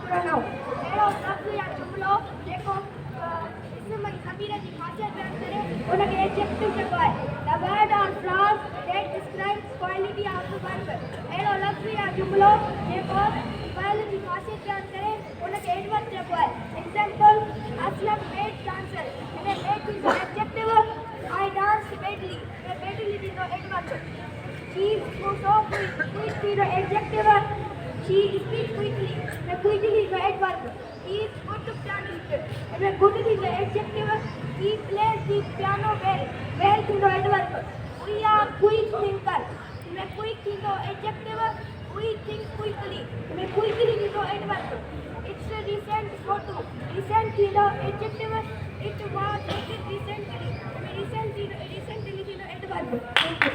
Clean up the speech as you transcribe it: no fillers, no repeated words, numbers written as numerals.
pronoun. एड़ो लफ्ज़ या जुमलो जेको इसम ऐं ज़मीर जी ख़ासियत बयान करे उनखे एडजेक्टिव चइबो आहे. The word or phrase that describes quality of the verb. एड़ो लफ्ज़ या जुमलो जेको फ़इल जी ख़ासियत बयान करे उनखे एडवर्ब चइबो आहे. Example: Aslam made dancer. Made is an adjective. I danced badly. Badly is an adverb. She is so quick. Quick is an adjective. She speaks quickly. Quickly is an adverb. He is good pianist. Good is an adjective. He plays the piano well. Well is an adverb. We are quick thinkers. Quick is an adjective. We think quickly. Quickly is an adverb. It's a recent photo. Recent is an adjective. It was taken recently. Recent is an adverb. Thank you.